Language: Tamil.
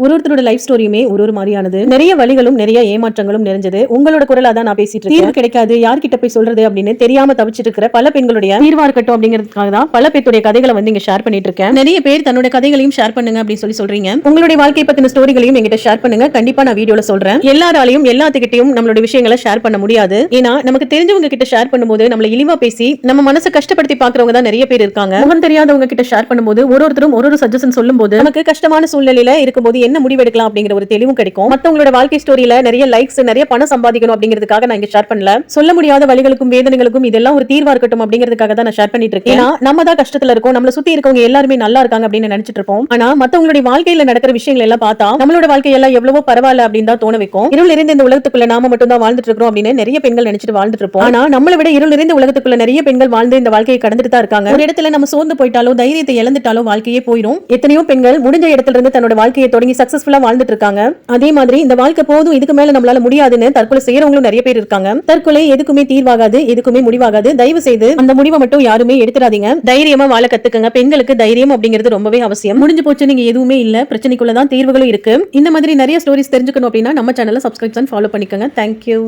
ஒருத்தரோட லைஃப் ஸ்டோரியுமே ஒரு மாதிரியானது. நிறைய வழிகளும் நிறைய ஏமாற்றங்களும் நிறைஞ்சது. உங்களோட குரலா தான் நான் பேசிட்டு இருக்கேன். தீர்வு கிடைக்காது, யார்கிட்ட போய் சொல்றது அப்படின்னு தெரியாம தவிச்சிட்டு இருக்கிற பல பெண்களுடைய தீர்வா இருக்கட்டும் அப்படிங்கிறதுக்காக தான் பல பேருடைய கதைகளை வந்து இங்க ஷேர் பண்ணிட்டு இருக்கேன். நிறைய பேர் தன்னோட கதைகளையும் ஷேர் பண்ணுங்க அப்படின்னு சொல்றீங்க. உங்களுடைய வாழ்க்கை பத்தின ஸ்டோரிகளையும் எங்கிட்ட ஷேர் பண்ணுங்க. கண்டிப்பா நான் வீடியோல சொல்றேன். எல்லாராலையும் எல்லாத்துக்கிட்டையும் நம்மளோட விஷயங்களை ஷேர் பண்ண முடியாது. ஏன்னா நமக்கு தெரிஞ்சவங்க கிட்ட ஷேர் பண்ணும்போது நம்மள இழிவா பேசி நம்ம மனசை கஷ்டப்படுத்தி பாக்குறவங்க தான் நிறைய பேர் இருக்காங்க. முகம் தெரியாதவங்க கிட்ட ஷேர் பண்ணும்போது ஒருத்தரும் ஒரு சஜஷன் சொல்லும் போது நமக்கு கஷ்டமான சூழ்நிலையில இருக்கும்போது என்ன முடிவெடுக்கலாம் அப்படிங்கிற ஒரு தெளிவும் கிடைக்கும். மத்தவங்களோட வாழ்க்கை ஸ்டோரியில நிறைய லைக்ஸ், நிறைய பணம் சம்பாதிக்கணும் அப்படிங்கிறதுக்காக நான் இங்க ஷேர் பண்ணல. சொல்ல முடியாத வழிகளுக்கும் வேதனைகளுக்கும் இதெல்லாம் ஒரு தீர்வா இருக்கட்டும் அப்படிங்கிறதுக்காக தான் நான் ஷேர் பண்ணிட்டு இருக்கேன். ஏன்னா நம்ம தான் கஷ்டத்துல இருக்கோம், நம்மள சுத்தி இருக்கவங்க எல்லாருமே நல்லா இருக்காங்க அப்படின்னு நினைச்சிட்டு இருப்போம். ஆனா மத்தவங்களுடைய வாழ்க்கையில நடக்கிற விஷயங்கள் எல்லாம் பார்த்தா நம்மளோட வாழ்க்கையெல்லாம் எவ்வளவோ பரவாயில்ல அப்படின்னு தான் தோண வைக்கும். இருள் நிறைந்த இந்த உலகத்துக்குள்ள நாம மட்டும் தான் வாழ்ந்துட்டு இருக்கோம் அப்படின்னு நிறைய பெண்கள் நினைச்சிட்டு வாழ்ந்துட்டு இருப்போம். ஆனா நம்மளை விட இருள் நிறைந்த உலகத்துக்குள்ள நிறைய பெண்கள் வாழ்ந்து இந்த வாழ்க்கையை கடந்துட்டு தான் இருக்காங்க. ஒரு இடத்துல நம்ம சோர்ந்து போயிட்டாலோ தைரியத்தை இழந்துட்டாலோ வாழ்க்கையே போயிடும். எத்தனையோ பெண்கள் முடிஞ்ச இடத்துல இருந்து தன்னோட வாழ்க்கையை தொடங்கி சக்சஸ்ஃபுல்லா வாழ்ந்துட்டு இருக்காங்க. அதே மாதிரி இந்த வாழ்க்கை போதும், இதுக்கு மேல நம்மளால முடியாதுன்னு தற்கொலை செய்யறவங்களும் நிறைய பேர் இருக்காங்க. தற்கொலை எதுக்குமே தீர்வாகாது, எதுக்குமே முடிவாகாது. தயவு செய்து அந்த முடிவை மட்டும் யாருமே எடுத்துறாதீங்க. தைரியமா வாழ கத்துக்கங்க. பெண்களுக்கு தைரியம் அப்படிங்கிறது ரொம்பவே அவசியம். முடிஞ்சு போச்சு, நீங்க எதுவுமே இல்ல, பிரச்சனைக்குள்ளதான் தீர்வுகளும் இருக்கு. இந்த மாதிரி நிறைய ஸ்டோரிஸ் தெரிஞ்சுக்கணும் அப்படின்னா நம்ம சேனலை சப்ஸ்கிரைப் பண்ணி ஃபாலோ பண்ணிக்கோங்க. தேங்க்யூ.